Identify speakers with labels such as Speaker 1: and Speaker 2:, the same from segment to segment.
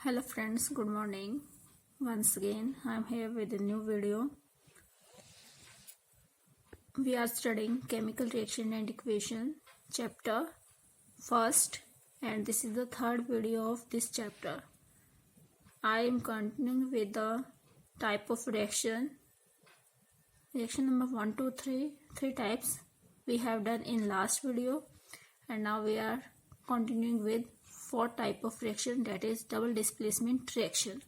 Speaker 1: Hello friends, good morning. Once again, I am here with a new video. We are studying chemical reaction and equation, chapter first, and this is the third video of this chapter. I am continuing with the type of reaction. Reaction number 1, 2, 3, three types we have done in last video, and now we are continuing with fourth type of reaction, that is double displacement reaction.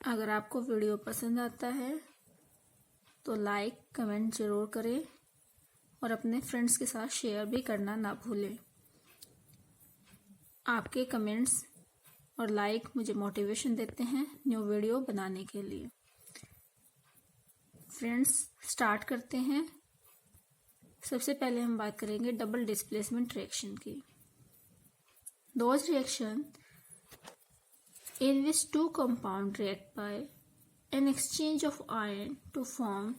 Speaker 1: अगर आपको video पसंद आता है तो like comment ज़रूर करें और अपने फ्रेंड्स के साथ शेयर भी करना ना भूलें। आपके कमेंट्स और लाइक मुझे मोटिवेशन देते हैं न्यू वीडियो बनाने के लिए। फ्रेंड्स, स्टार्ट करते हैं। सबसे पहले हम बात करेंगे डबल डिस्प्लेसमेंट रिएक्शन की। Those reaction in which two compounds react by an exchange of ion to form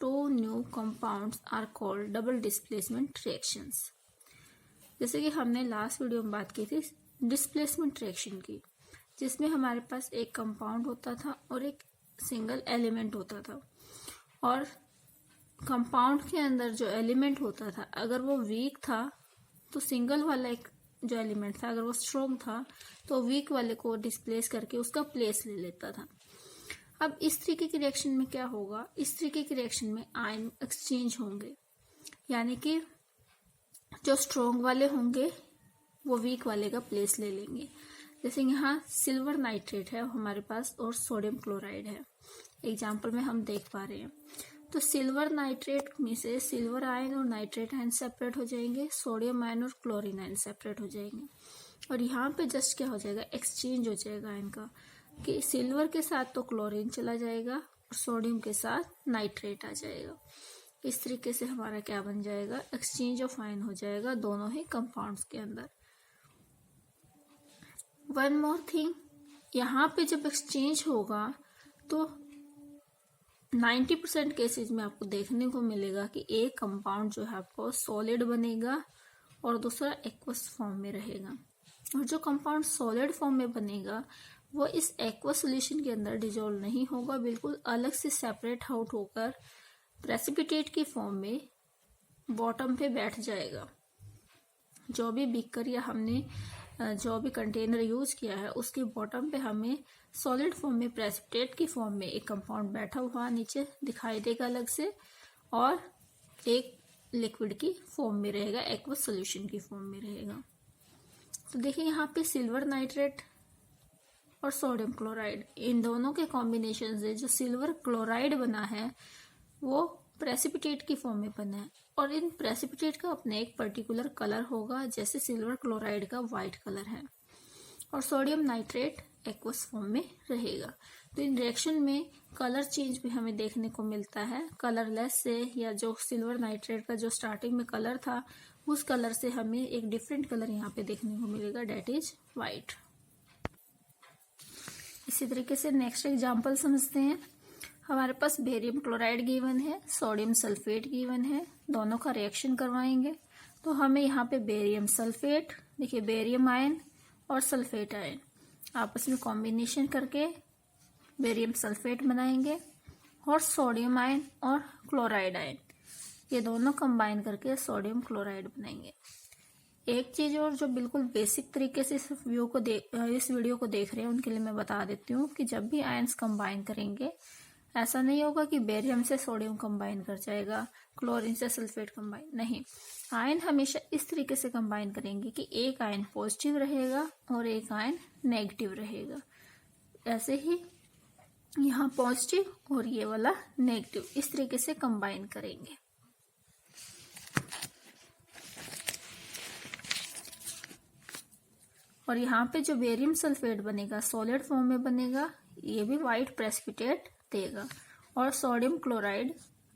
Speaker 1: two new compounds are called double displacement reactions। जैसे कि हमने लास्ट वीडियो में बात की थी डिस्प्लेसमेंट रिएक्शन की, जिसमें हमारे पास एक कंपाउंड होता था और एक सिंगल एलिमेंट होता था, और कंपाउंड के अंदर जो एलिमेंट होता था अगर वो वीक था तो सिंगल वाला एक जो एलिमेंट था अगर वो स्ट्रॉन्ग था तो वीक वाले को डिस्प्लेस करके उसका प्लेस ले लेता था। अब इस तरीके की रिएक्शन में क्या होगा, इस तरीके की रिएक्शन में आयन एक्सचेंज होंगे, यानी कि जो स्ट्रॉन्ग वाले होंगे वो वीक वाले का प्लेस ले लेंगे। जैसे यहाँ सिल्वर नाइट्रेट है हमारे पास और सोडियम क्लोराइड है, एग्जाम्पल में हम देख पा रहे हैं। तो सिल्वर नाइट्रेट में से सिल्वर आयन और नाइट्रेट आयन सेपरेट हो जाएंगे, सोडियम आयन और क्लोरीन आयन सेपरेट हो जाएंगे, और यहाँ पे जस्ट क्या हो जाएगा, एक्सचेंज हो जाएगा आयन का, कि सिल्वर के साथ तो क्लोरीन चला जाएगा और सोडियम के साथ नाइट्रेट आ जाएगा। इस तरीके से हमारा क्या बन जाएगा, एक्सचेंज ऑफ आयन हो जाएगा दोनों ही कंपाउंड्स के अंदर। वन मोर थिंग, यहाँ पे जब एक्सचेंज होगा तो 90% केसेज में आपको देखने को मिलेगा कि एक कंपाउंड जो है आपको सॉलिड बनेगा और दूसरा एक्वस फॉर्म में रहेगा, और जो कंपाउंड सॉलिड फॉर्म में बनेगा वो इस एक्वस सॉल्यूशन के अंदर डिजोल्व नहीं होगा, बिल्कुल अलग से सेपरेट आउट होकर प्रेसिपिटेट की फॉर्म में बॉटम पे बैठ जाएगा। जो भी बीकर या हमने जो भी कंटेनर यूज किया है उसके बॉटम पे हमें सॉलिड फॉर्म में प्रेसिपिटेट की फॉर्म में एक कंपाउंड बैठा हुआ नीचे दिखाई देगा अलग से, और एक लिक्विड की फॉर्म में रहेगा, एक्वस सॉल्यूशन की फॉर्म में रहेगा। तो देखिए यहाँ पे सिल्वर नाइट्रेट और सोडियम क्लोराइड, इन दोनों के कॉम्बिनेशन से जो सिल्वर क्लोराइड बना है वो प्रेसिपिटेट की फॉर्म में बना है, और इन प्रेसिपिटेट का अपना एक पर्टिकुलर कलर होगा, जैसे सिल्वर क्लोराइड का वाइट कलर है, और सोडियम नाइट्रेट एक्वस फॉर्म में रहेगा। तो इन रिएक्शन में कलर चेंज भी हमें देखने को मिलता है, कलरलेस से, या जो सिल्वर नाइट्रेट का जो स्टार्टिंग में कलर था उस कलर से हमें एक डिफरेंट कलर यहाँ पे देखने को मिलेगा, डेट इज वाइट। इसी तरीके से नेक्स्ट एग्जाम्पल समझते हैं। हमारे पास बेरियम क्लोराइड गिवन है, सोडियम सल्फेट गिवन है, दोनों का रिएक्शन करवाएंगे। तो हमें यहाँ पे बेरियम सल्फेट, देखिए बेरियम आयन और सल्फेट आयन आपस में कॉम्बिनेशन करके बेरियम सल्फेट बनाएंगे, और सोडियम आयन और क्लोराइड आयन ये दोनों कंबाइन करके सोडियम क्लोराइड बनाएंगे। एक चीज और जो बिल्कुल बेसिक तरीके से इस वीडियो को देख रहे हैं उनके लिए मैं बता देती हूँ कि जब भी आयन्स कंबाइन करेंगे ऐसा नहीं होगा कि बेरियम से सोडियम कंबाइन कर जाएगा, क्लोरीन से सल्फेट कंबाइन नहीं, आयन हमेशा इस तरीके से कंबाइन करेंगे कि एक आयन पॉजिटिव रहेगा और एक आयन नेगेटिव रहेगा। ऐसे ही यहाँ पॉजिटिव और ये वाला नेगेटिव, इस तरीके से कंबाइन करेंगे। और यहाँ पे जो बेरियम सल्फेट बनेगा सॉलिड फॉर्म में बनेगा, ये भी वाइट प्रेसिपिटेट देगा, और सोडियम क्लोराइड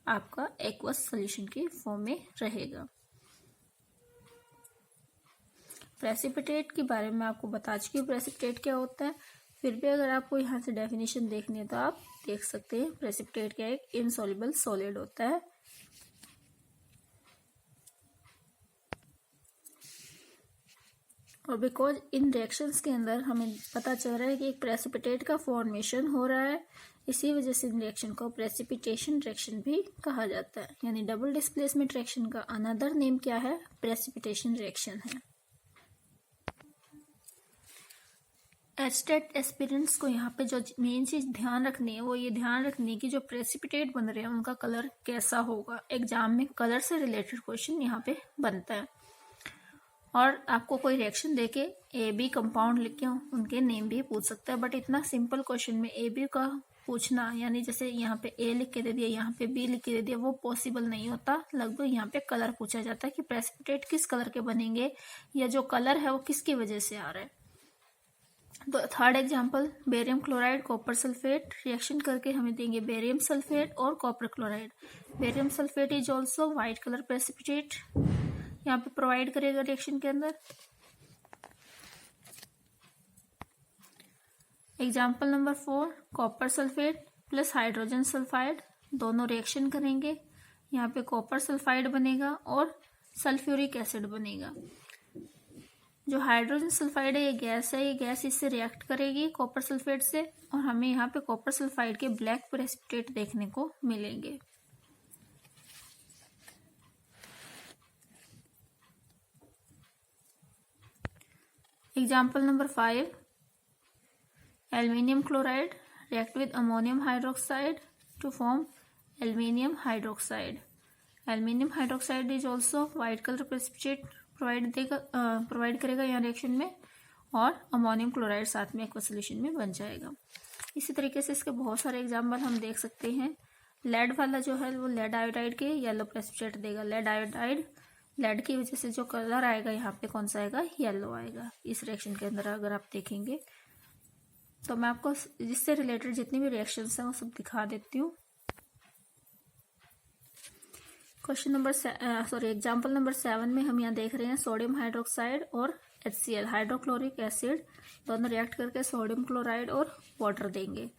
Speaker 1: आपका एक्वस सॉल्यूशन की फॉर्म में रहेगा। प्रेसिपिटेट के बारे में आपको बता चुकी हूँ प्रेसिपिटेट क्या होता है, फिर भी अगर आपको यहाँ से डेफिनेशन देखनी है तो आप देख सकते हैं। प्रेसिपिटेट क्या है, एक इनसॉल्युबल सॉलिड होता है। और बिकॉज इन रिएक्शंस के अंदर हमें पता चल रहा है कि एक प्रेसिपिटेट का फॉर्मेशन हो रहा है, इसी वजह से इन रिएक्शन को प्रेसिपिटेशन रिएक्शन भी कहा जाता है। यानी डबल डिस्प्लेसमेंट रिएक्शन का अनदर नेम क्या है? प्रेसिपिटेशन रिएक्शन है। एचटेट एस्पिरेंट्स को यहाँ पे जो मेन चीज ध्यान रखनी है वो ये ध्यान रखनी है कि जो प्रेसिपिटेट बन रहे हैं उनका कलर कैसा होगा। एग्जाम में कलर से रिलेटेड क्वेश्चन यहाँ पे बनता है। और आपको कोई रिएक्शन देके ए बी कंपाउंड लिख के उनके नेम भी पूछ सकता है, बट इतना सिंपल क्वेश्चन में ए बी का पूछना, यानी जैसे यहाँ पे ए लिख के दे दिया, यहाँ पे बी लिख के दे दिया, वो पॉसिबल नहीं होता। लगभग यहाँ पे कलर पूछा जाता है कि प्रेसिपिटेट किस कलर के बनेंगे या जो कलर है वो किसकी वजह से आ रहा है। तो third example, barium chloride copper sulphate reaction करके हमें देंगे बेरियम सल्फेट और copper chloride. Barium sulphate is also white colour precipitate, यहाँ पे प्रोवाइड करेगा रिएक्शन के अंदर। Example number 4, copper sulphate plus hydrogen sulphide, दोनों रिएक्शन करेंगे। यहाँ पे कॉपर सल्फाइड बनेगा और सल्फ्यूरिक एसिड बनेगा। जो हाइड्रोजन सल्फाइड है ये गैस है, ये गैस इससे रिएक्ट करेगी कॉपर सल्फेट से और हमें यहाँ पे कॉपर सल्फाइड के ब्लैक प्रेसिपिटेट देखने को मिलेंगे। Example number 5, aluminium chloride react with ammonium hydroxide to form aluminium hydroxide. Aluminium hydroxide is also white color precipitate provide करेगा यहाँ रिएक्शन में, और अमोनियम क्लोराइड साथ में एक्वा सोल्यूशन में बन जाएगा। इसी तरीके से इसके बहुत सारे एग्जाम्पल हम देख सकते हैं। लेड वाला जो है वो लेड आयोडाइड के येलो प्रेसिपिटेट देगा। लेड आयोडाइड, लेड की वजह से जो कलर आएगा यहाँ पे कौन सा आएगा? येलो आएगा इस रिएक्शन के अंदर अगर आप देखेंगे। तो मैं आपको जिससे रिलेटेड जितनी भी रिएक्शंस हैं वो सब दिखा देती हूँ। क्वेश्चन नंबर एग्जाम्पल नंबर 7 में हम यहाँ देख रहे हैं सोडियम हाइड्रोक्साइड और HCl हाइड्रोक्लोरिक एसिड दोनों रिएक्ट करके सोडियम क्लोराइड और वाटर देंगे।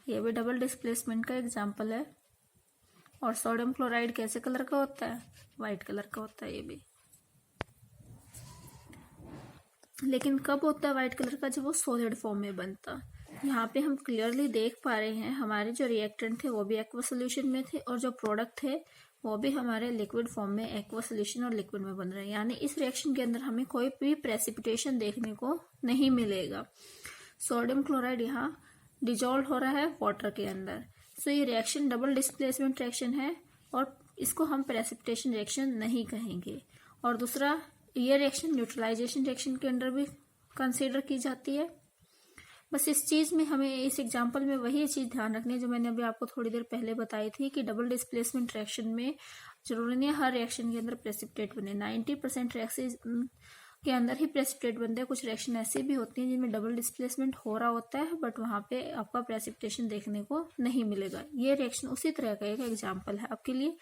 Speaker 1: ये भी डबल डिस्प्लेसमेंट का एग्जाम्पल है। और सोडियम क्लोराइड कैसे कलर का होता है? वाइट कलर का होता है ये भी। लेकिन कब होता है वाइट कलर का? जब वो सॉलिड फॉर्म में बनता। यहाँ पे हम क्लियरली देख पा रहे हैं हमारे जो रिएक्टेंट थे वो भी एक्वा सोल्यूशन में थे और जो प्रोडक्ट थे वो भी हमारे लिक्विड फॉर्म में एक्वा सोल्यूशन और लिक्विड में बन रहे हैं। यानी इस रिएक्शन के अंदर हमें कोई भी प्रेसिपिटेशन देखने को नहीं मिलेगा। सोडियम क्लोराइड यहाँ डिजॉल्व हो रहा है वाटर के अंदर। सो ये रिएक्शन डबल डिस्प्लेसमेंट रिएक्शन है और इसको हम प्रेसिपिटेशन रिएक्शन नहीं कहेंगे। और दूसरा, ये रिएक्शन न्यूट्रलाइजेशन रिएक्शन के अंदर भी कंसीडर की जाती है। बस इस चीज में हमें इस एग्जांपल में वही चीज ध्यान रखनी है जो मैंने अभी आपको थोड़ी देर पहले बताई थी कि डबल डिस्प्लेसमेंट रिएक्शन में जरूरी नहीं है हर रिएक्शन के अंदर प्रेसिपिटेट बने। 90% रिएक्शन के अंदर ही प्रेसिपिटेट बनते हैं। कुछ रिएक्शन ऐसी भी होती हैं जिनमें डबल डिस्प्लेसमेंट हो रहा होता है बट वहां पे आपका प्रेसिपिटेशन देखने को नहीं मिलेगा। ये रिएक्शन उसी तरह का एक एग्जाम्पल है आपके लिए,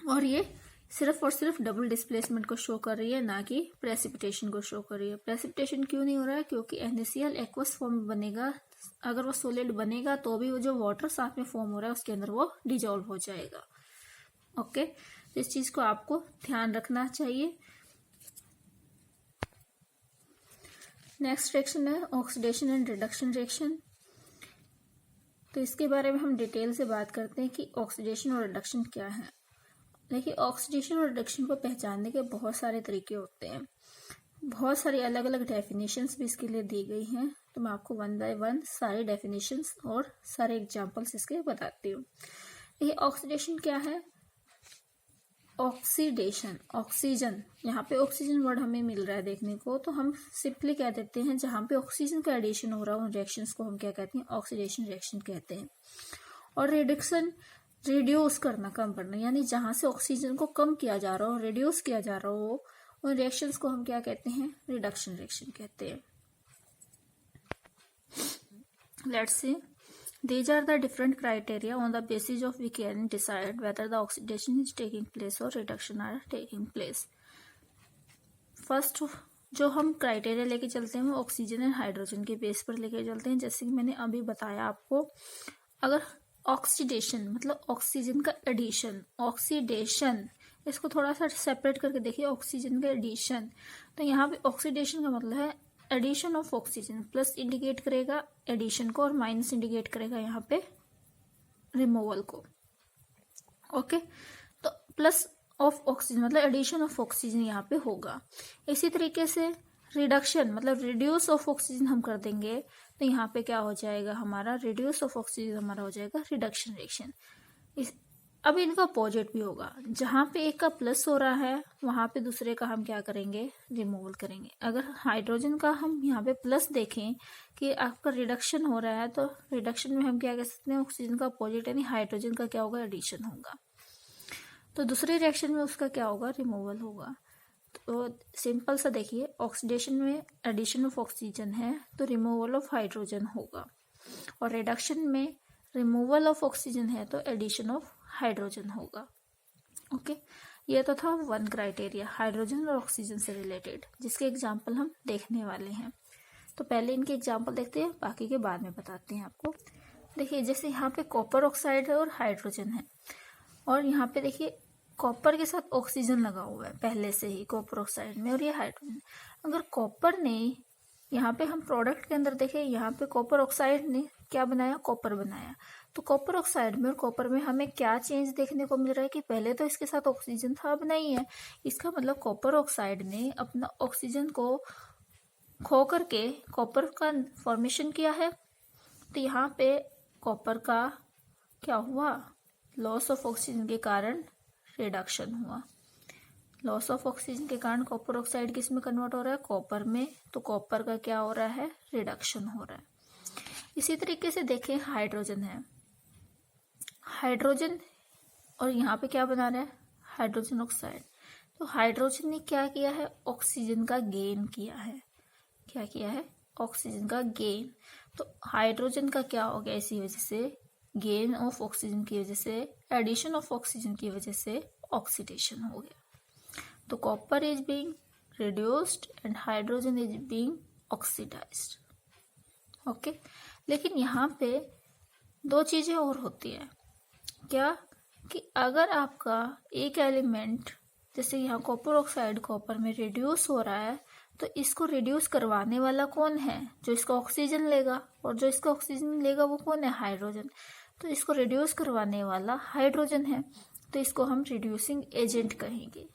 Speaker 1: और ये सिर्फ और सिर्फ डबल डिस्प्लेसमेंट को शो कर रही है, ना कि प्रेसिपिटेशन को शो कर रही है। प्रेसिपिटेशन क्यों नहीं हो रहा है? क्योंकि NaCl एक्वस फॉर्म में बनेगा। अगर वो सॉलिड बनेगा तो भी वो जो वाटर साथ में फॉर्म हो रहा है उसके अंदर वो डिजॉल्व हो जाएगा। ओके, तो इस चीज को आपको ध्यान रखना चाहिए। नेक्स्ट रिएक्शन है ऑक्सीडेशन एंड रिडक्शन रिएक्शन। तो इसके बारे में हम डिटेल से बात करते हैं कि ऑक्सीडेशन और रिडक्शन क्या है। देखिए, ऑक्सीडेशन और रिडक्शन को पहचानने के बहुत सारे तरीके होते हैं। बहुत सारी अलग अलग डेफिनेशंस भी इसके लिए दी गई हैं। तो मैं आपको 1 बाय 1 सारी डेफिनेशंस और सारे एग्जांपल्स इसके बताती हूँ। ये ऑक्सीडेशन क्या है? ऑक्सीडेशन, ऑक्सीजन, यहाँ पे ऑक्सीजन वर्ड हमें मिल रहा है देखने को, तो हम सिंपली कह देते हैं जहाँ पे ऑक्सीजन का एडिशन हो रहा है उन रिएक्शंस को हम क्या कहते हैं? ऑक्सीडेशन रिएक्शन कहते हैं। और रिडक्शन, रिड्यूस करना, कम करना, यानी जहां से ऑक्सीजन को कम किया जा रहा हो, रिड्यूस किया जा रहा हो, उन रिएक्शंस को हम क्या कहते हैं? रिडक्शन रिएक्शन कहते हैं। Let's see, these are the different criteria on the basis of we can decide whether the oxidation is taking place or reduction are taking place. First जो हम क्राइटेरिया लेके चलते हैं वो ऑक्सीजन एंड हाइड्रोजन के base पर लेके चलते हैं। जैसे कि मैंने अभी बताया आपको, अगर ऑक्सीडेशन मतलब ऑक्सीजन का एडिशन, ऑक्सीडेशन इसको थोड़ा सा सेपरेट करके देखिए, ऑक्सीजन का एडिशन, तो यहाँ पे ऑक्सीडेशन का मतलब है addition of oxygen, plus indicate करेगा एडिशन को और माइनस इंडिकेट करेगा यहाँ पे रिमूवल को। ओके, तो प्लस ऑफ ऑक्सीजन मतलब एडिशन ऑफ ऑक्सीजन यहाँ पे होगा। इसी तरीके से रिडक्शन मतलब रिड्यूस ऑफ ऑक्सीजन हम कर देंगे, तो यहाँ पे क्या हो जाएगा हमारा, रिड्यूस ऑफ ऑक्सीजन हमारा हो जाएगा रिडक्शन रिएक्शन। अब इनका अपोजिट भी होगा, जहाँ पे एक का प्लस हो रहा है वहां पे दूसरे का हम क्या करेंगे, रिमूवल करेंगे। अगर हाइड्रोजन का हम यहाँ पे प्लस देखें कि आपका रिडक्शन हो रहा है, तो रिडक्शन में हम क्या कह सकते हैं, ऑक्सीजन का अपोजिट यानी हाइड्रोजन का क्या होगा, एडिशन होगा। तो दूसरे रिएक्शन में उसका क्या होगा, रिमूवल होगा। तो सिंपल सा देखिए, ऑक्सीडेशन में एडिशन ऑफ ऑक्सीजन है तो रिमूवल ऑफ हाइड्रोजन होगा, और रिडक्शन में रिमूवल ऑफ ऑक्सीजन है तो एडिशन ऑफ हाइड्रोजन होगा। ओके, ये तो था वन क्राइटेरिया हाइड्रोजन और ऑक्सीजन से रिलेटेड, जिसके एग्जाम्पल हम देखने वाले हैं। तो पहले इनके एग्जाम्पल देखते हैं, बाकी के बाद में बताते हैं आपको। देखिए जैसे यहाँ पे कॉपर ऑक्साइड है और हाइड्रोजन है, और यहाँ पे देखिए कॉपर के साथ ऑक्सीजन लगा हुआ है पहले से ही कॉपर ऑक्साइड में, और ये हाइड्रोजन। अगर कॉपर ने यहाँ पे हम प्रोडक्ट के अंदर देखें, यहाँ पे कॉपर ऑक्साइड ने क्या बनाया, कॉपर बनाया, तो कॉपर ऑक्साइड में और कॉपर में हमें क्या चेंज देखने को मिल रहा है कि पहले तो इसके साथ ऑक्सीजन था, अब नहीं है। इसका मतलब कॉपर ऑक्साइड ने अपना ऑक्सीजन को खो करके कॉपर का फॉर्मेशन किया है। तो यहाँ पे कॉपर का क्या हुआ, लॉस ऑफ ऑक्सीजन के कारण रिडक्शन हुआ। लॉस ऑफ ऑक्सीजन के कारण कॉपर ऑक्साइड किस में कन्वर्ट हो रहा है, कॉपर में, तो कॉपर का क्या हो रहा है, रिडक्शन हो रहा है। इसी तरीके से देखें हाइड्रोजन है, हाइड्रोजन और यहाँ पे क्या बना रहा है, हाइड्रोजन ऑक्साइड। तो हाइड्रोजन ने क्या किया है, ऑक्सीजन का गेन किया है। क्या किया है, ऑक्सीजन का गेन। तो हाइड्रोजन का क्या हो गया, इसी वजह से गेन ऑफ ऑक्सीजन की वजह से, एडिशन ऑफ ऑक्सीजन की वजह से ऑक्सीडेशन हो गया। तो copper is being reduced and hydrogen is being oxidised. Okay, लेकिन यहाँ पे दो चीजें और होती है। क्या कि अगर आपका एक एलिमेंट, जैसे यहाँ कॉपर ऑक्साइड कॉपर में रिड्यूस हो रहा है, तो इसको रिड्यूस करवाने वाला कौन है, जो इसका ऑक्सीजन लेगा, और जो इसका ऑक्सीजन लेगा वो कौन है, हाइड्रोजन। तो इसको रिड्यूस करवाने वाला हाइड्रोजन है, तो इसको हम रिड्यूसिंग एजेंट कहेंगे।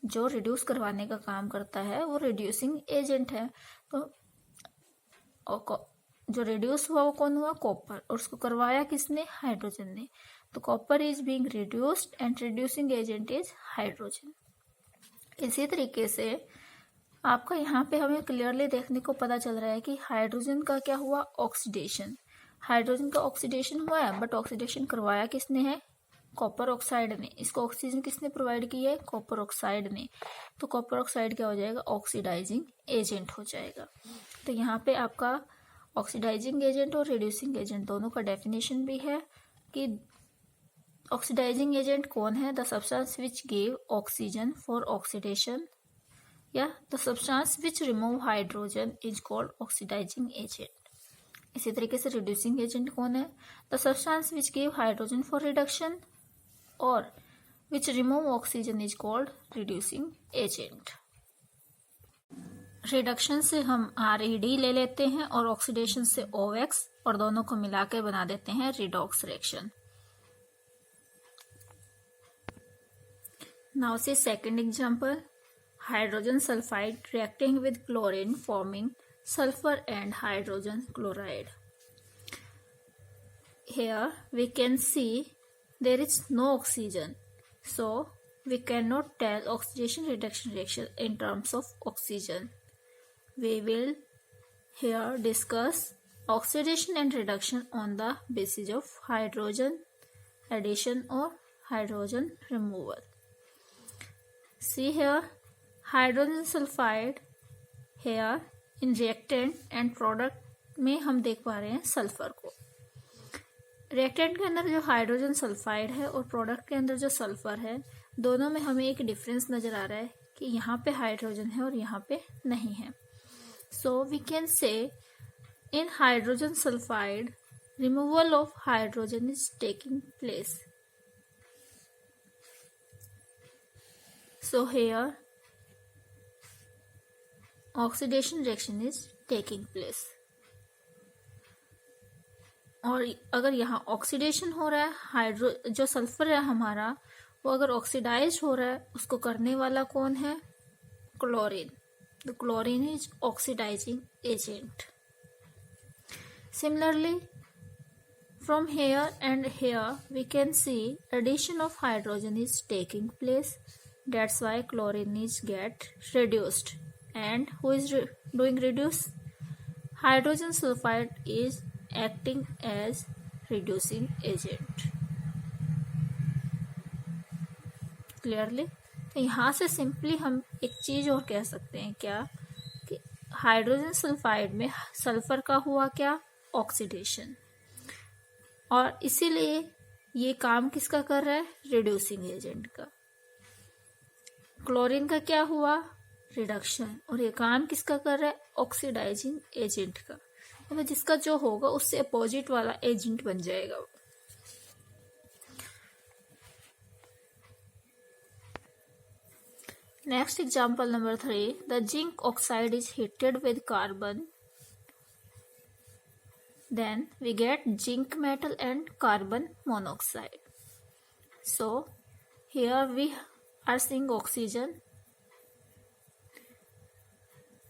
Speaker 1: जो रिड्यूस करवाने का काम करता है वो रिड्यूसिंग एजेंट है। तो जो रिड्यूस हुआ वो कौन हुआ, कॉपर, और उसको करवाया किसने, हाइड्रोजन ने। तो copper is being reduced and reducing agent is hydrogen. इसी तरीके से आपका यहाँ पे हमें क्लियरली देखने को पता चल रहा है कि हाइड्रोजन का क्या हुआ, ऑक्सीडेशन। हाइड्रोजन का ऑक्सीडेशन हुआ है, बट ऑक्सीडेशन करवाया किसने है, कॉपर ऑक्साइड ने। इसको ऑक्सीजन किसने प्रोवाइड की है, कॉपर ऑक्साइड ने। तो कॉपर ऑक्साइड क्या हो जाएगा, ऑक्सीडाइजिंग एजेंट हो जाएगा। तो यहाँ पे आपका ऑक्सीडाइजिंग एजेंट और रिड्यूसिंग एजेंट दोनों का डेफिनेशन भी है कि ऑक्सीडाइजिंग एजेंट कौन है, the substance which give oxygen for oxidation, या the substance which remove hydrogen is called oxidizing agent. इसी तरीके से रिड्यूसिंग एजेंट कौन है, the substance which give hydrogen for reduction और which remove oxygen is called reducing agent. Reduction से हम RED ले लेते हैं और ऑक्सीडेशन से OX, और दोनों को मिला के बना देते हैं redox reaction. Now see second example, hydrogen sulphide reacting with chlorine forming sulfur and hydrogen chloride. Here we can see there is no oxygen, so we cannot tell oxidation reduction reaction in terms of oxygen. We will here discuss oxidation and reduction on the basis of hydrogen addition or hydrogen removal. See here, hydrogen sulfide here in reactant and product में हम देख पा रहे हैं sulphur को। Reactant के अंदर जो हाइड्रोजन सल्फाइड है और प्रोडक्ट के अंदर जो सल्फर है, दोनों में हमें एक डिफरेंस नजर आ रहा है कि यहाँ पे हाइड्रोजन है और यहाँ पे नहीं है। So we can say in hydrogen sulfide removal of hydrogen is taking place. So here oxidation reaction is taking place. और अगर यहाँ ऑक्सीडेशन हो रहा है, हाइड्रो जो सल्फर है हमारा वो अगर ऑक्सीडाइज हो रहा है, उसको करने वाला कौन है? Chlorine. The chlorine is oxidising agent. Similarly, from here and here we can see addition of hydrogen is taking place. That's why chlorine is get reduced. And who is doing reduce? Hydrogen sulfide is acting as reducing agent. Clearly? तो यहाँ से simply हम एक चीज और कह सकते हैं क्या कि हाइड्रोजन सल्फाइड में सल्फर का हुआ क्या? ऑक्सीडेशन. और इसीलिए ये काम किसका कर रहा है? रिड्यूसिंग एजेंट का. क्लोरीन का क्या हुआ? रिडक्शन. और ये काम किसका कर रहा है? ऑक्सीडाइजिंग एजेंट का. मतलब जिसका जो होगा उससे अपोजिट वाला एजेंट बन जाएगा. Next example number 3. The zinc oxide is heated with carbon. Then we get zinc metal and carbon monoxide. So here we are seeing oxygen.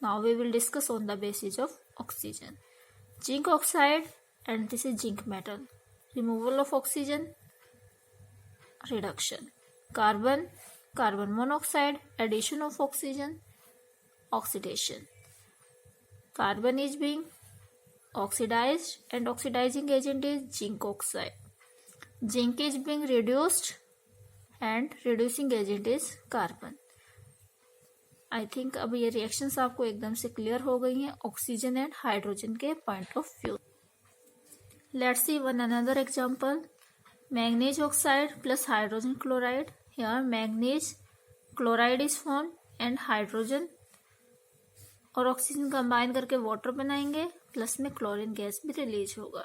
Speaker 1: Now we will discuss on the basis of oxygen. Zinc oxide and this is zinc metal. Removal of oxygen, reduction. Carbon monoxide, addition of oxygen, oxidation. Carbon is being oxidized and oxidizing agent is zinc oxide. Zinc is being reduced and reducing agent is carbon. I think अब ये reactions आपको एकदम से clear हो गई हैं oxygen and hydrogen के point of view. Let's see one another example. Manganese oxide plus hydrogen chloride. Here manganese chloride is form and hydrogen और ऑक्सीजन कंबाइन करके वाटर बनाएंगे, प्लस में क्लोरीन गैस भी रिलीज होगा.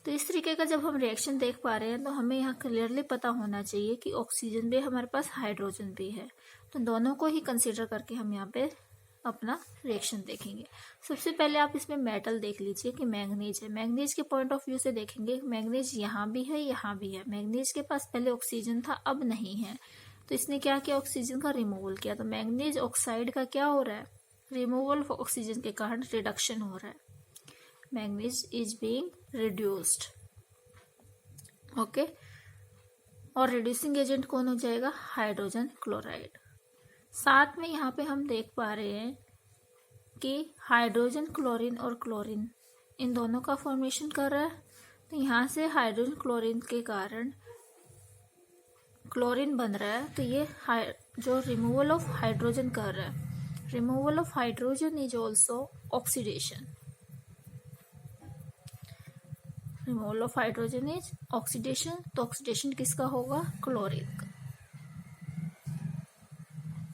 Speaker 1: तो इस तरीके का जब हम रिएक्शन देख पा रहे हैं तो हमें यहाँ क्लियरली पता होना चाहिए कि ऑक्सीजन भी हमारे पास, हाइड्रोजन भी है. तो दोनों को ही कंसीडर करके हम यहाँ पे अपना रिएक्शन देखेंगे. सबसे पहले आप इसमें मेटल देख लीजिए कि मैग्नीज है. मैग्नीज के पॉइंट ऑफ व्यू से देखेंगे, मैग्नीज यहाँ भी है, यहाँ भी है. मैग्नीज के पास पहले ऑक्सीजन था, अब नहीं है. तो इसने क्या किया? ऑक्सीजन का रिमूवल किया. तो मैग्नीज ऑक्साइड का क्या हो रहा है? रिमूवल ऑफ ऑक्सीजन के कारण रिडक्शन हो रहा है. Manganese is being reduced. Okay. और रिड्यूसिंग एजेंट कौन हो जाएगा? Hydrogen chloride. साथ में यहाँ पे हम देख पा रहे हैं कि हाइड्रोजन क्लोरीन और क्लोरीन इन दोनों का फॉर्मेशन कर रहा है. तो यहाँ से हाइड्रोजन क्लोरीन के कारण क्लोरीन बन रहा है. तो ये जो रिमूवल ऑफ हाइड्रोजन कर रहा है, removal of hydrogen is also oxidation. Removal of hydrogen is oxidation. तो ऑक्सीडेशन किसका होगा? क्लोरीन का.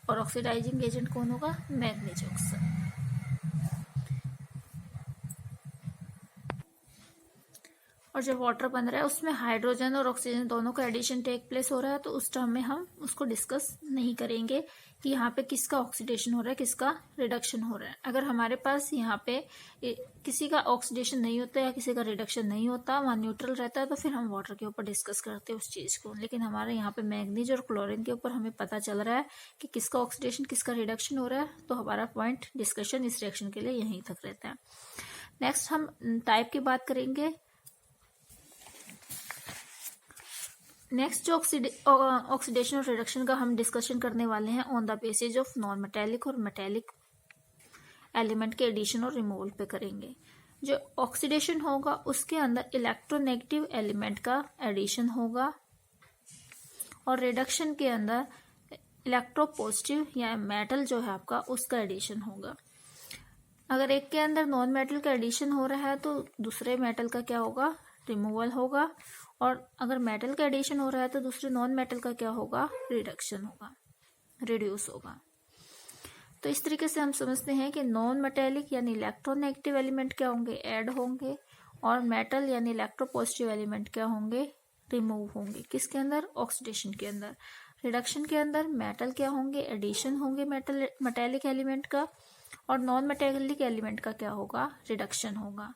Speaker 1: और ऑक्सीडाइजिंग एजेंट कौन होगा? Manganese oxide. और जब वाटर बन रहा है उसमें हाइड्रोजन और ऑक्सीजन दोनों का एडिशन टेक प्लेस हो रहा है. तो उस टर्म में हम उसको डिस्कस नहीं करेंगे कि यहाँ पे किसका ऑक्सीडेशन हो रहा है, किसका रिडक्शन हो रहा है. अगर हमारे पास यहाँ पे किसी का ऑक्सीडेशन नहीं होता या किसी का रिडक्शन नहीं होता, वहाँ न्यूट्रल रहता है, तो फिर हम वाटर के ऊपर डिस्कस करते हैं उस चीज को. लेकिन हमारे यहाँ पे मैग्नीज और क्लोरीन के ऊपर हमें पता चल रहा है कि किसका ऑक्सीडेशन किसका रिडक्शन हो रहा है. तो हमारा पॉइंट डिस्कशन इस रिएक्शन के लिए यहीं तक रहता है. नेक्स्ट हम टाइप की बात करेंगे. नेक्स्ट जो ऑक्सीडेशन और रिडक्शन का हम डिस्कशन करने वाले हैं on the basis of non metallic और मेटेलिक एलिमेंट के एडिशन और रिमूवल पे करेंगे. जो ऑक्सीडेशन होगा उसके अंदर इलेक्ट्रोनेगेटिव एलिमेंट का एडिशन होगा और रिडक्शन के अंदर इलेक्ट्रोपॉजिटिव या मेटल जो है आपका उसका एडिशन होगा. अगर एक के अंदर नॉन मेटल का एडिशन हो रहा है तो दूसरे मेटल का क्या होगा? रिमूवल होगा. और अगर मेटल का एडिशन हो रहा है तो दूसरे नॉन मेटल का क्या होगा? रिडक्शन होगा, रिड्यूस होगा. तो इस तरीके से हम समझते हैं कि नॉन मेटेलिक यानी इलेक्ट्रोनेगेटिव एलिमेंट क्या होंगे? ऐड होंगे. और मेटल यानी इलेक्ट्रोपॉजिटिव एलिमेंट क्या होंगे? रिमूव होंगे। किसके अंदर? ऑक्सीडेशन के अंदर। रिडक्शन के अंदर मेटल क्या होंगे? एडिशन होंगे मेटेलिक एलिमेंट का, और नॉन मेटेलिक एलिमेंट का क्या होगा? रिडक्शन होगा।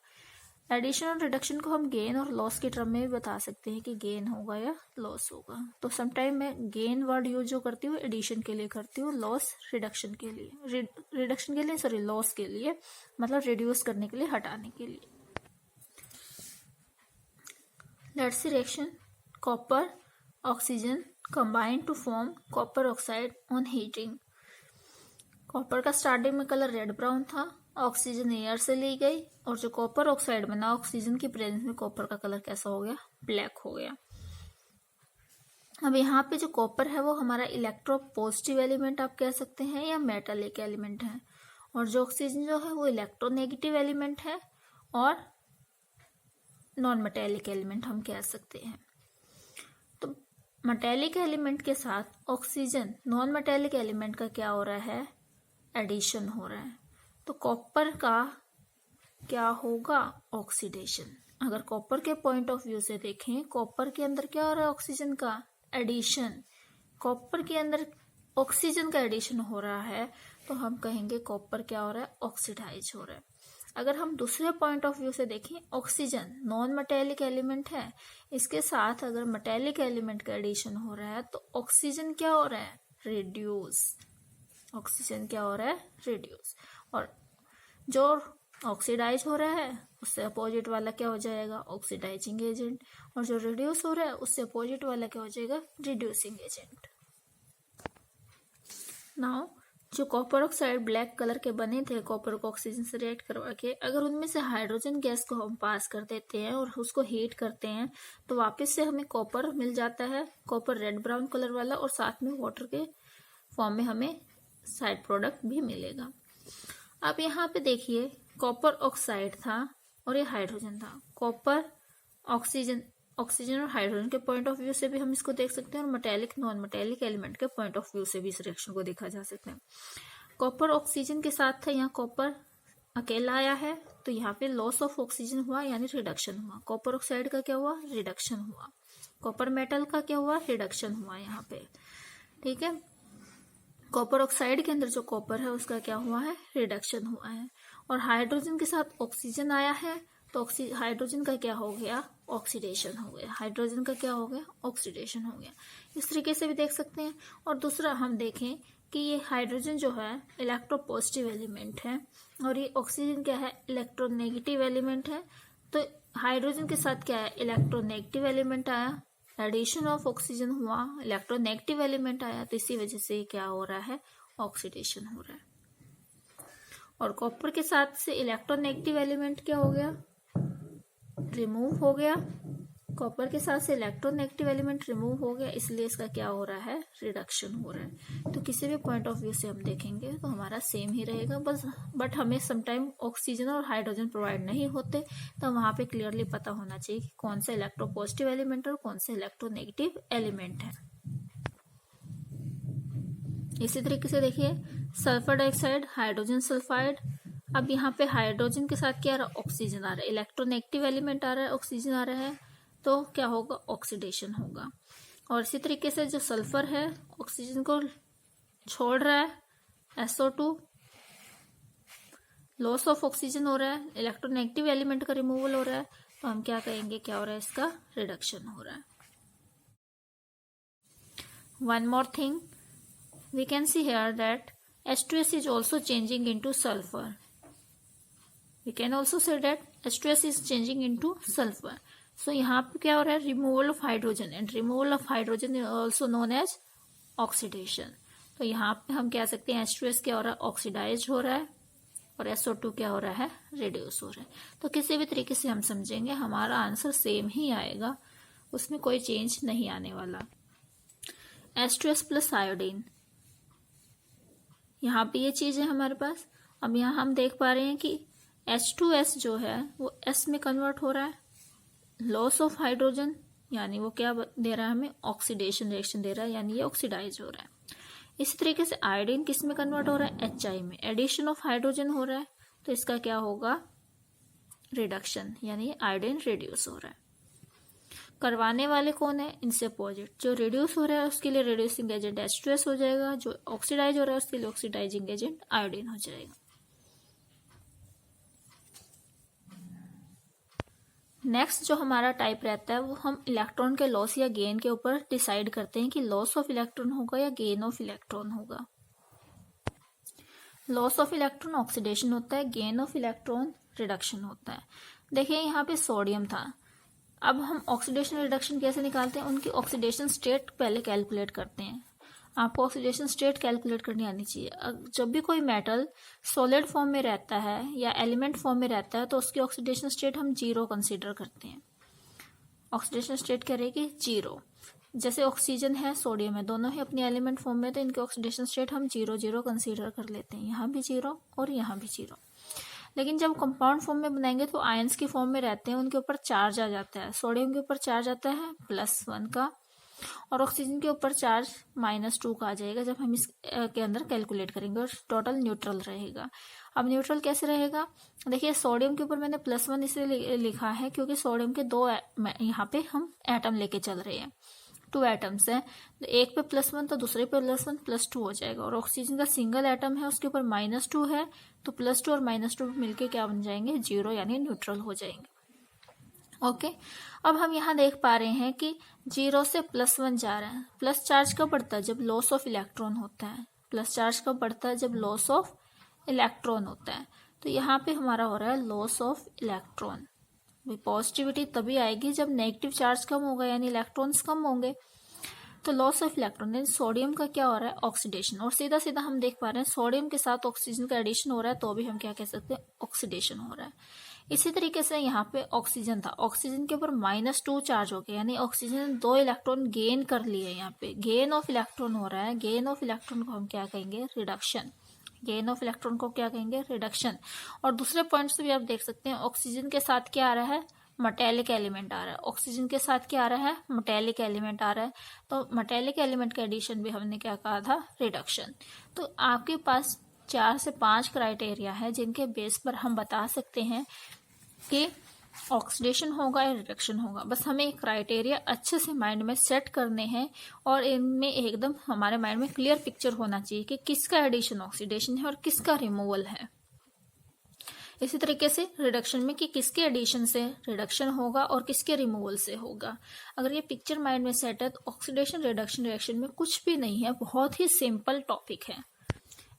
Speaker 1: एडिशन और रिडक्शन को हम गेन और लॉस के टर्म में भी बता सकते हैं कि गेन होगा या लॉस होगा। तो समटाइम मैं गेन वर्ड यूज जो करती हूँ एडिशन के लिए करती हूँ, लॉस रिडक्शन के लिए, रिडक्शन के लिए सॉरी लॉस के लिए, मतलब रिड्यूस करने के लिए, हटाने के लिए। Let's see reaction copper oxygen combine to form copper oxide on heating. Copper का स्टार्टिंग में कलर रेड ब्राउन था, ऑक्सीजन एयर से ली गई और जो कॉपर ऑक्साइड बना ऑक्सीजन की प्रेजेंस में कॉपर का कलर कैसा हो गया? ब्लैक हो गया। अब यहाँ पे जो कॉपर है वो हमारा इलेक्ट्रोपॉजिटिव एलिमेंट आप कह सकते हैं या मेटालिक एलिमेंट है, और जो ऑक्सीजन जो है वो इलेक्ट्रोनेगेटिव एलिमेंट है और नॉन मेटेलिक एलिमेंट हम कह सकते हैं। तो मेटेलिक एलिमेंट के साथ ऑक्सीजन नॉन मेटेलिक एलिमेंट का क्या हो रहा है? एडिशन हो रहा है। तो कॉपर का क्या होगा? ऑक्सीडेशन। अगर कॉपर के पॉइंट ऑफ व्यू से देखें, कॉपर के अंदर क्या हो रहा है? ऑक्सीजन का एडिशन। कॉपर के अंदर ऑक्सीजन का एडिशन हो रहा है तो हम कहेंगे कॉपर क्या हो रहा है? ऑक्सीडाइज हो रहा है। अगर हम दूसरे पॉइंट ऑफ व्यू से देखें, ऑक्सीजन नॉन मेटेलिक एलिमेंट है, इसके साथ अगर मेटेलिक एलिमेंट का एडिशन हो रहा है तो ऑक्सीजन क्या हो रहा है? रिड्यूस। ऑक्सीजन क्या हो रहा है? रिड्यूस। और जो ऑक्सीडाइज हो रहा है उससे अपोजिट वाला क्या हो जाएगा? Oxidising agent. और जो रिड्यूस हो रहा है उससे अपोजिट वाला क्या हो जाएगा? Reducing agent. नाउ जो कॉपर ऑक्साइड ब्लैक कलर के बने थे कॉपर को ऑक्सीजन से रिएक्ट करवा के, अगर उनमें से हाइड्रोजन गैस को हम पास कर देते हैं और उसको हीट करते हैं तो वापस से हमें कॉपर मिल जाता है, कॉपर रेड ब्राउन कलर वाला, और साथ में वाटर के फॉर्म में हमें साइड प्रोडक्ट भी मिलेगा। अब यहाँ पे देखिए कॉपर ऑक्साइड था और ये हाइड्रोजन था। कॉपर ऑक्सीजन और हाइड्रोजन के पॉइंट ऑफ व्यू से भी हम इसको देख सकते हैं और मेटेलिक नॉन मेटेलिक एलिमेंट के पॉइंट ऑफ व्यू से भी इस रिएक्शन को देखा जा सकता है। कॉपर ऑक्सीजन के साथ था, यहाँ कॉपर अकेला आया है तो यहाँ पे लॉस ऑफ ऑक्सीजन हुआ यानी रिडक्शन हुआ। कॉपर ऑक्साइड का क्या हुआ? रिडक्शन हुआ। कॉपर मेटल का क्या हुआ? रिडक्शन हुआ यहाँ पे। ठीक है, कॉपर ऑक्साइड के अंदर जो कॉपर है उसका क्या हुआ है? रिडक्शन हुआ है। और हाइड्रोजन के साथ ऑक्सीजन आया है तो हाइड्रोजन का क्या हो गया? ऑक्सीडेशन हो गया। हाइड्रोजन का क्या हो गया? ऑक्सीडेशन हो गया। इस तरीके से भी देख सकते हैं। और दूसरा हम देखें कि ये हाइड्रोजन जो है इलेक्ट्रोपॉजिटिव एलिमेंट है और ये ऑक्सीजन क्या है? इलेक्ट्रोनेगेटिव एलिमेंट है। तो हाइड्रोजन के साथ क्या है? इलेक्ट्रोनेगेटिव एलिमेंट आया, एडिशन ऑफ ऑक्सीजन हुआ, इलेक्ट्रोनेगेटिव एलिमेंट आया, तो इसी वजह से क्या हो रहा है? ऑक्सीडेशन हो रहा है। और कॉपर के साथ से इलेक्ट्रोनेगेटिव एलिमेंट क्या हो गया? रिमूव हो गया। कॉपर के साथ से इलेक्ट्रोनेगेटिव एलिमेंट रिमूव हो गया, इसलिए इसका क्या हो रहा है? रिडक्शन हो रहा है। तो किसी भी पॉइंट ऑफ व्यू से हम देखेंगे तो हमारा सेम ही रहेगा, बस बट हमें समटाइम ऑक्सीजन और हाइड्रोजन प्रोवाइड नहीं होते तो वहां पे क्लियरली पता होना चाहिए कि कौन सा इलेक्ट्रोपॉजिटिव एलिमेंट और कौन सा इलेक्ट्रोनेगेटिव एलिमेंट है। इसी तरीके से देखिए सल्फर डाइऑक्साइड, हाइड्रोजन सल्फाइड। अब यहाँ पे हाइड्रोजन के साथ क्या आ रहा है? ऑक्सीजन आ रहा है, इलेक्ट्रोनेगेटिव एलिमेंट आ रहा है, ऑक्सीजन आ रहा है, तो क्या होगा? ऑक्सीडेशन होगा। और इसी तरीके से जो सल्फर है ऑक्सीजन को छोड़ रहा है, SO2, लॉस ऑफ ऑक्सीजन हो रहा है, इलेक्ट्रोनेगेटिव एलिमेंट का रिमूवल हो रहा है, तो हम क्या कहेंगे? क्या हो रहा है? इसका रिडक्शन हो रहा है। One more thing, we can see here that H2S is also changing into sulfur. We can also say that H2S is changing into sulfur. So यहाँ पे क्या हो रहा है? Removal of hydrogen, and removal of hydrogen is also known as oxidation. तो यहाँ पे हम कह सकते हैं H2S क्या हो रहा है? ऑक्सीडाइज हो रहा है और SO2 क्या हो रहा है? रिड्यूस हो रहा है। तो किसी भी तरीके से हम समझेंगे हमारा आंसर सेम ही आएगा, उसमें कोई चेंज नहीं आने वाला। H2S प्लस आयोडीन, यहाँ पे ये चीज है हमारे पास। अब यहाँ हम देख पा रहे हैं कि H2S जो है वो S में कन्वर्ट हो रहा है, लॉस ऑफ हाइड्रोजन यानी वो क्या दे रहा है? हमें ऑक्सीडेशन रिएक्शन दे रहा है, यानी ये ऑक्सीडाइज हो रहा है। इसी तरीके से आयोडीन किस में कन्वर्ट हो रहा है? HI में, एडिशन ऑफ हाइड्रोजन हो रहा है, तो इसका क्या होगा? रिडक्शन, यानी आयोडीन रिड्यूस हो रहा है। करवाने वाले कौन है, इनसे अपोजिट। जो रिड्यूस हो रहा है उसके लिए रिड्यूसिंग एजेंट H2S हो जाएगा, जो ऑक्सीडाइज हो रहा है उसके लिए ऑक्सीडाइजिंग एजेंट आयोडीन हो जाएगा। नेक्स्ट जो हमारा टाइप रहता है वो हम इलेक्ट्रॉन के लॉस या गेन के ऊपर डिसाइड करते हैं कि लॉस ऑफ इलेक्ट्रॉन होगा या गेन ऑफ इलेक्ट्रॉन होगा। लॉस ऑफ इलेक्ट्रॉन ऑक्सीडेशन होता है, गेन ऑफ इलेक्ट्रॉन रिडक्शन होता है। देखिए यहाँ पे सोडियम था, अब हम ऑक्सीडेशन रिडक्शन कैसे निकालते हैं, उनकी ऑक्सीडेशन स्टेट पहले कैलकुलेट करते हैं। आपको ऑक्सीडेशन स्टेट कैलकुलेट करनी आनी चाहिए। जब भी कोई मेटल सॉलिड फॉर्म में रहता है या एलिमेंट फॉर्म में रहता है तो उसकी ऑक्सीडेशन स्टेट हम 0 कंसीडर करते हैं। ऑक्सीडेशन स्टेट क्या रहेगी, 0। जैसे ऑक्सीजन है, सोडियम है, दोनों ही अपनी एलिमेंट फॉर्म में, तो इनके ऑक्सीडेशन स्टेट हम 0 कंसीडर कर लेते हैं। यहाँ भी 0 और यहाँ भी 0। लेकिन जब कंपाउंड फॉर्म में बनाएंगे तो आयंस की फॉर्म में रहते हैं, उनके ऊपर चार्ज आ जाता है। सोडियम के ऊपर चार्ज आता है +1 का और ऑक्सीजन के ऊपर चार्ज -2 का आ जाएगा जब हम इसके अंदर कैलकुलेट करेंगे, और टोटल न्यूट्रल रहेगा। अब न्यूट्रल कैसे रहेगा, देखिए सोडियम के ऊपर मैंने +1 इसलिए लिखा है क्योंकि सोडियम के 2 यहाँ पे हम एटम लेके चल रहे हैं, 2 एटम्स हैं, तो एक पे +1 तो दूसरे पे +1 +2 हो जाएगा। और ऑक्सीजन का सिंगल एटम है, उसके ऊपर -2 है, तो +2 और -2 मिलके क्या बन जाएंगे, 0, यानी न्यूट्रल हो जाएंगे। ओके, अब हम यहाँ देख पा रहे हैं कि 0 से +1 जा रहा है। प्लस चार्ज कब बढ़ता है, जब लॉस ऑफ इलेक्ट्रॉन होता है। प्लस चार्ज कब बढ़ता है, जब लॉस ऑफ इलेक्ट्रॉन होता है। तो यहाँ पे हमारा हो रहा है लॉस ऑफ इलेक्ट्रॉन। पॉजिटिविटी तभी आएगी जब नेगेटिव चार्ज कम होगा, यानी इलेक्ट्रॉन्स कम होंगे। तो लॉस ऑफ इलेक्ट्रॉन, सोडियम का क्या हो रहा है, ऑक्सीडेशन। और सीधा सीधा हम देख पा रहे हैं सोडियम के साथ ऑक्सीजन का एडिशन हो रहा है, तो भी हम क्या कह सकते हैं, ऑक्सीडेशन हो रहा है। इसी तरीके से यहाँ पे ऑक्सीजन था, ऑक्सीजन के ऊपर -2 चार्ज हो गया, यानी ऑक्सीजन 2 इलेक्ट्रॉन गेन कर लिए। यहाँ पे गेन ऑफ इलेक्ट्रॉन हो रहा है। गेन ऑफ इलेक्ट्रॉन को हम क्या कहेंगे, रिडक्शन। गेन ऑफ इलेक्ट्रॉन को क्या कहेंगे, रिडक्शन। और दूसरे पॉइंट से भी आप देख सकते हैं, ऑक्सीजन के साथ क्या आ रहा है, मेटेलिक एलिमेंट आ रहा है। ऑक्सीजन के साथ क्या आ रहा है, मेटेलिक एलिमेंट आ रहा है। तो मेटेलिक एलिमेंट का एडिशन भी हमने क्या कहा था, रिडक्शन। तो आपके पास 4 से 5 क्राइटेरिया है जिनके बेस पर हम बता सकते हैं कि ऑक्सीडेशन होगा या रिडक्शन होगा। बस हमें क्राइटेरिया अच्छे से माइंड में सेट करने हैं और इनमें एकदम हमारे माइंड में क्लियर पिक्चर होना चाहिए कि किसका एडिशन ऑक्सीडेशन है और किसका रिमूवल है। इसी तरीके से रिडक्शन में कि किसके एडिशन से रिडक्शन होगा और किसके रिमूवल से होगा। अगर ये पिक्चर माइंड में सेट है तो ऑक्सीडेशन रिडक्शन रिएक्शन में कुछ भी नहीं है, बहुत ही सिंपल टॉपिक है।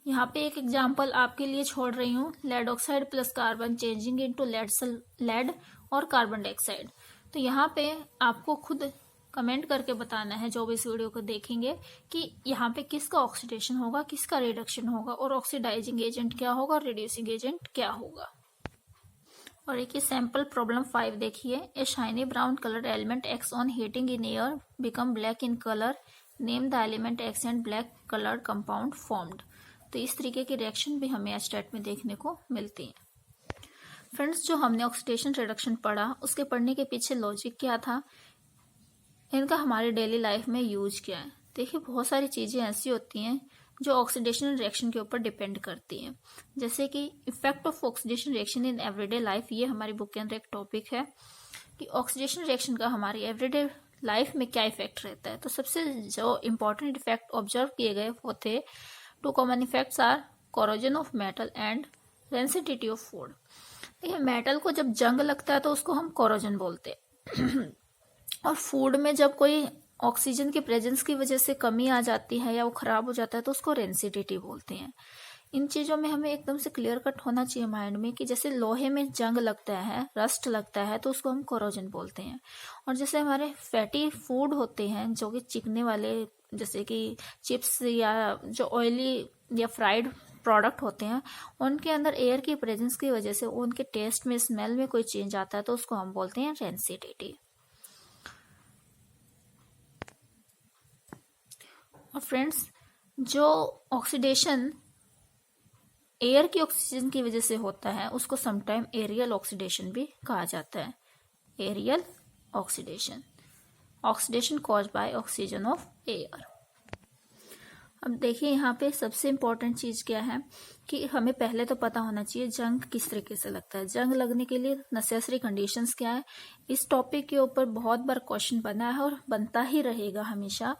Speaker 1: यहाँ पे एक एग्जाम्पल आपके लिए छोड़ रही हूँ, lead oxide plus carbon changing into lead और कार्बन डाइऑक्साइड। तो यहाँ पे आपको खुद कमेंट करके बताना है जो भी इस वीडियो को देखेंगे कि यहाँ पे किसका ऑक्सीडेशन होगा, किसका रिडक्शन होगा, और ऑक्सीडाइजिंग एजेंट क्या होगा और रिड्यूसिंग एजेंट क्या होगा। और एक ये सैम्पल प्रॉब्लम 5 देखिए, a shiny brown colour element X on heating in air become black in colour, name the element X and black coloured compound formed. तो इस तरीके की रिएक्शन भी हमें एस्टेट में देखने को मिलती है। फ्रेंड्स, जो हमने ऑक्सीडेशन रिडक्शन पढ़ा उसके पढ़ने के पीछे लॉजिक क्या था, इनका हमारे डेली लाइफ में यूज क्या है। देखिए, बहुत सारी चीज़ें ऐसी होती हैं जो ऑक्सीडेशन रिएक्शन के ऊपर डिपेंड करती हैं, जैसे कि effect of oxidation reaction in everyday life. ये हमारी बुक के अंदर एक टॉपिक है कि ऑक्सीडेशन रिएक्शन का हमारी एवरीडे लाइफ में क्या इफेक्ट रहता है। तो सबसे जो इम्पोर्टेंट इफेक्ट ऑब्जर्व किए गए वो थे, 2 common effects are corrosion of metal and rancidity of food. देखिए, मेटल को जब जंग लगता है तो उसको हम कोरोजन बोलते हैं और फूड में जब कोई ऑक्सीजन के प्रेजेंस की वजह से कमी आ जाती है या वो खराब हो जाता है तो उसको रेंसिडिटी बोलते हैं। इन चीज़ों में हमें एकदम से क्लियर कट होना चाहिए माइंड में कि जैसे लोहे में जंग लगता है, रस्ट लगता है, तो उसको हम कोरोजन बोलते हैं। और जैसे हमारे फैटी फूड होते हैं जो कि चिकने वाले, जैसे कि चिप्स या जो ऑयली या फ्राइड प्रोडक्ट होते हैं, उनके अंदर एयर की प्रेजेंस की वजह से उनके टेस्ट में, स्मेल में कोई चेंज आता है तो उसको हम बोलते हैं रेंसिडिटी। और फ्रेंड्स, जो ऑक्सीडेशन एयर की ऑक्सीजन की वजह से होता है उसको समटाइम एरियल ऑक्सीडेशन भी कहा जाता है। Aerial oxidation, oxidation caused by oxygen of air. अब देखिए यहाँ पे सबसे इम्पोर्टेंट चीज़ क्या है कि हमें पहले तो पता होना चाहिए जंग किस तरीके से लगता है। जंग लगने के लिए नेसेसरी कंडीशंस क्या है। इस टॉपिक के ऊपर बहुत बार क्वेश्चन बना है और बनता ही रहेगा हमेशा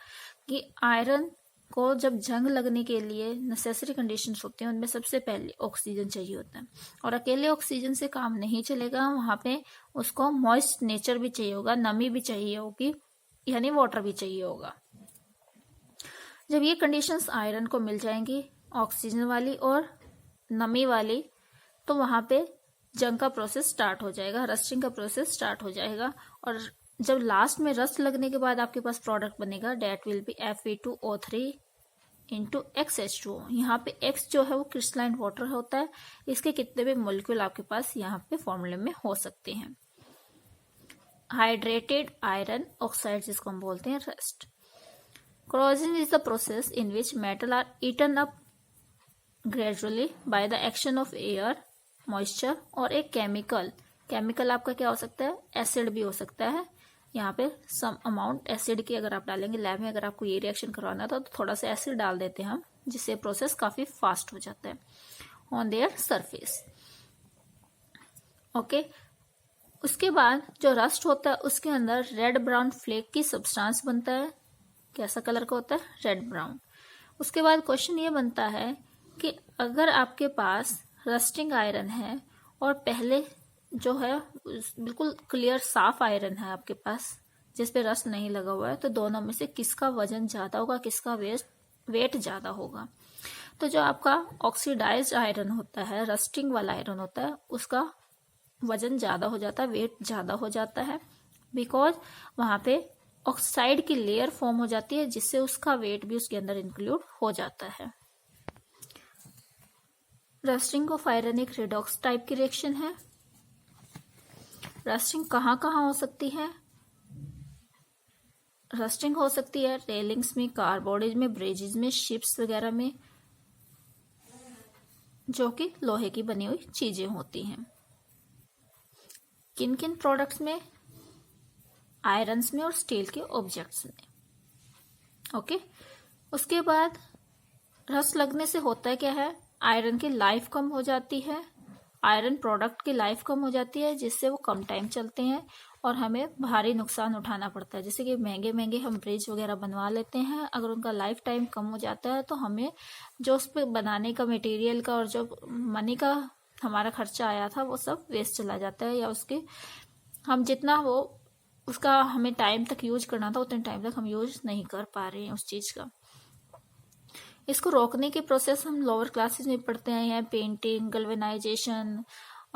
Speaker 1: कि आयरन को जब जंग लगने के लिए नेसेसरी कंडीशंस होते हैं उनमें सबसे पहले ऑक्सीजन चाहिए होता है, और अकेले ऑक्सीजन से काम नहीं चलेगा। वहाँ पे उसको मॉइस्ट नेचर भी चाहिए होगा, नमी भी चाहिए होगी, यानी वाटर भी चाहिए होगा। जब ये कंडीशंस आयरन को मिल जाएंगी, ऑक्सीजन वाली और नमी वाली, तो वहाँ पे जंग का प्रोसेस स्टार्ट हो जाएगा, रस्टिंग का प्रोसेस स्टार्ट हो जाएगा। और जब लास्ट में रस्ट लगने के बाद आपके पास प्रोडक्ट बनेगा, that will be Fe2O3 into XH2O। यहाँ पे X जो है वो क्रिस्टलाइन वाटर होता है। इसके कितने भी मोलिक्यूल आपके पास यहाँ पे फॉर्मूले में हो सकते हैं। हाइड्रेटेड आयरन ऑक्साइड जिसको हम बोलते हैं rust. Corrosion is the process in which metal are eaten up gradually by the action of air, moisture और एक केमिकल आपका क्या हो सकता है, एसिड भी हो सकता है। यहाँ पे सम अमाउंट एसिड की अगर आप डालेंगे लैब में, अगर आपको ये रिएक्शन करवाना था तो थोड़ा सा एसिड डाल देते हैं हम, जिससे प्रोसेस काफी फास्ट हो जाता है ऑन देयर सरफेस। ओके, उसके बाद जो रस्ट होता है उसके अंदर रेड ब्राउन फ्लेक की सब्सटेंस बनता है। कैसा कलर का होता है, रेड ब्राउन। उसके बाद क्वेश्चन ये बनता है कि अगर आपके पास रस्टिंग आयरन है और पहले जो है बिल्कुल क्लियर साफ आयरन है आपके पास जिस पे रस्ट नहीं लगा हुआ है, तो दोनों में से किसका वजन ज्यादा होगा, किसका वेट ज्यादा होगा। तो जो आपका ऑक्सीडाइज्ड आयरन होता है, रस्टिंग वाला आयरन होता है, उसका वजन ज्यादा हो जाता है, वेट ज्यादा हो जाता है, बिकॉज वहां पे ऑक्साइड की लेयर फॉर्म हो जाती है जिससे उसका वेट भी उसके अंदर इंक्लूड हो जाता है। रस्टिंग ऑफ आयरन एक रिडॉक्स टाइप की रिएक्शन है। रस्टिंग कहाँ कहाँ हो सकती है, रस्टिंग हो सकती है रेलिंग्स में, कार बॉडीज में, ब्रिजेज में, शिप्स वगैरह में, जो कि लोहे की बनी हुई चीजें होती हैं। किन किन प्रोडक्ट्स में, आयरन्स में और स्टील के ऑब्जेक्ट्स में। ओके, उसके बाद रस्ट लगने से होता है क्या है, आयरन की लाइफ कम हो जाती है, आयरन प्रोडक्ट की लाइफ कम हो जाती है, जिससे वो कम टाइम चलते हैं और हमें भारी नुकसान उठाना पड़ता है। जैसे कि महंगे महंगे हम ब्रिज वगैरह बनवा लेते हैं, अगर उनका लाइफ टाइम कम हो जाता है तो हमें जो उस पर बनाने का मटेरियल का और जो मनी का हमारा खर्चा आया था वो सब वेस्ट चला जाता है, या उसके हम जितना वो उसका हमें टाइम तक यूज करना था उतने टाइम तक हम यूज नहीं कर पा रहे हैं उस चीज का। इसको रोकने के प्रोसेस हम लोअर क्लासेस में पढ़ते हैं, या पेंटिंग, गल्वेनाइजेशन,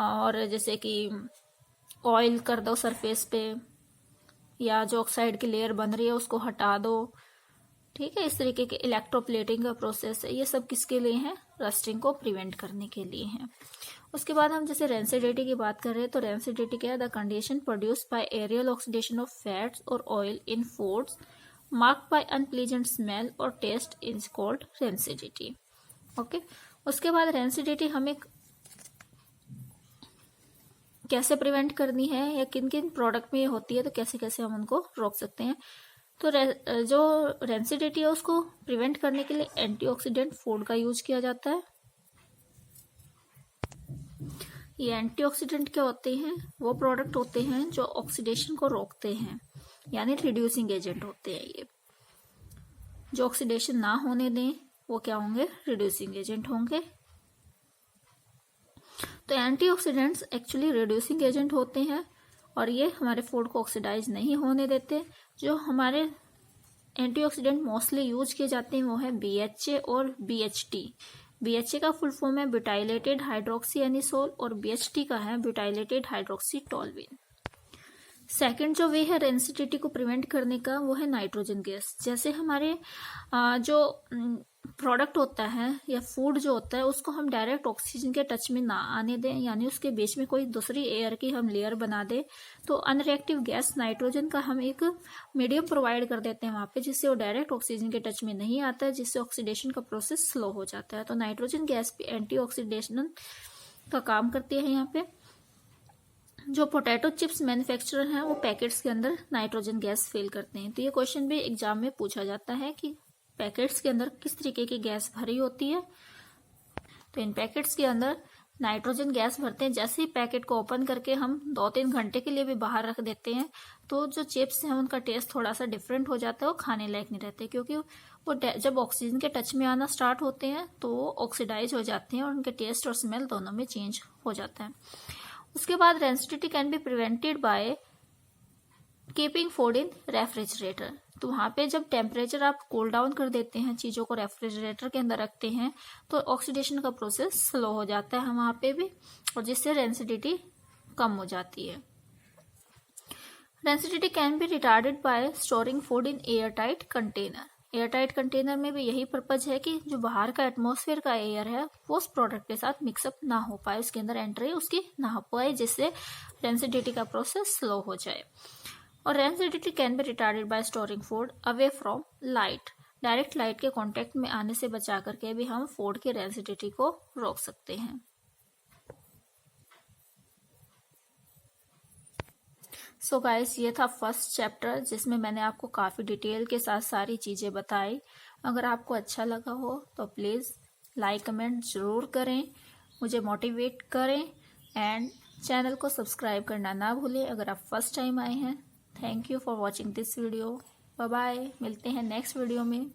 Speaker 1: और जैसे कि ऑयल कर दो सरफेस पे, या जो ऑक्साइड की लेयर बन रही है उसको हटा दो। ठीक है, इस तरीके के इलेक्ट्रोप्लेटिंग का प्रोसेस है, ये सब किसके लिए है, रस्टिंग को प्रिवेंट करने के लिए है। उसके बाद हम जैसे रेंसिडिटी की बात कर रहे हैं, तो रेंसिडिटी क्या है, the condition produced by aerial oxidation of fats और oil in foods marked by unpleasant smell और taste is called rancidity. Okay, उसके बाद रेंसिडिटी हमें कैसे प्रिवेंट करनी है, या किन किन प्रोडक्ट में ये होती है, तो कैसे कैसे हम उनको रोक सकते हैं। तो जो रेंसिडिटी है उसको प्रिवेंट करने के लिए एंटीऑक्सीडेंट फूड का यूज किया जाता है। ये एंटीऑक्सीडेंट क्या होते हैं, वो प्रोडक्ट होते हैं जो ऑक्सीडेशन को रोकते हैं, यानी रिड्यूसिंग एजेंट होते हैं। ये जो ऑक्सीडेशन ना होने दें वो क्या होंगे, रिड्यूसिंग एजेंट होंगे। तो एंटीऑक्सीडेंट्स एक्चुअली रिड्यूसिंग एजेंट होते हैं और ये हमारे फूड को ऑक्सीडाइज नहीं होने देते। जो हमारे एंटीऑक्सीडेंट मोस्टली यूज किए जाते हैं वो है BHA और BHT। BHA का फुल फॉर्म है ब्यूटाइलेटेड हाइड्रोक्सी एनिसोल और BHT का है ब्यूटाइलेटेड हाइड्रोक्सी टोल्यूइन। सेकंड जो वे है रेंसिडिटी को प्रिवेंट करने का, वो है नाइट्रोजन गैस। जैसे हमारे जो प्रोडक्ट होता है या फूड जो होता है उसको हम डायरेक्ट ऑक्सीजन के टच में ना आने दें, यानी उसके बीच में कोई दूसरी एयर की हम लेयर बना दें, तो अनरिएक्टिव गैस नाइट्रोजन का हम एक मीडियम प्रोवाइड कर देते हैं वहां पे, जिससे वो डायरेक्ट ऑक्सीजन के टच में नहीं आता है, जिससे ऑक्सीडेशन का प्रोसेस स्लो हो जाता है। तो नाइट्रोजन गैस भी एंटी ऑक्सीडेशन का काम करती है। यहाँ पे जो पोटैटो चिप्स मैन्युफैक्चरर हैं वो पैकेट्स के अंदर नाइट्रोजन गैस फिल करते हैं। तो ये क्वेश्चन भी एग्जाम में पूछा जाता है कि पैकेट्स के अंदर किस तरीके की गैस भरी होती है। तो इन पैकेट्स के अंदर नाइट्रोजन गैस भरते हैं। जैसे ही पैकेट को ओपन करके हम 2-3 घंटे के लिए भी बाहर रख देते हैं तो जो चिप्स हैं उनका टेस्ट थोड़ा सा डिफरेंट हो जाता है, वो खाने लायक नहीं रहते, क्योंकि वो जब ऑक्सीजन के टच में आना स्टार्ट होते हैं तो वो ऑक्सीडाइज हो जाते हैं और उनके टेस्ट और स्मेल दोनों में चेंज हो जाता है। उसके बाद rancidity can be prevented by keeping food in refrigerator. तो वहाँ पे जब टेम्परेचर आप कूल डाउन कर देते हैं, चीज़ों को रेफ्रिजरेटर के अंदर रखते हैं, तो ऑक्सीडेशन का प्रोसेस स्लो हो जाता है वहाँ पे भी, और जिससे रेंसिडिटी कम हो जाती है। Rancidity can be retarded bye storing food in air tight container. Air tight container में भी यही पर्पज है कि जो बाहर का एटमॉस्फेयर का एयर है वो उस प्रोडक्ट के साथ मिक्सअप ना हो पाए, उसके अंदर एंट्री उसकी ना हो पाए, जिससे रेंसिडिटी का प्रोसेस स्लो हो जाए। और rancidity can be retarded bye storing food away from light. Direct light के कांटेक्ट में आने से बचा करके भी हम फूड की रेंसिडिटी को रोक सकते हैं। सो गाइस, ये था फर्स्ट चैप्टर जिसमें मैंने आपको काफ़ी डिटेल के साथ सारी चीज़ें बताई। अगर आपको अच्छा लगा हो तो प्लीज़ लाइक कमेंट ज़रूर करें, मुझे मोटिवेट करें, एंड चैनल को सब्सक्राइब करना ना भूलें अगर आप फर्स्ट टाइम आए हैं। Thank you for watching this video. Bye bye, मिलते हैं नेक्स्ट वीडियो में।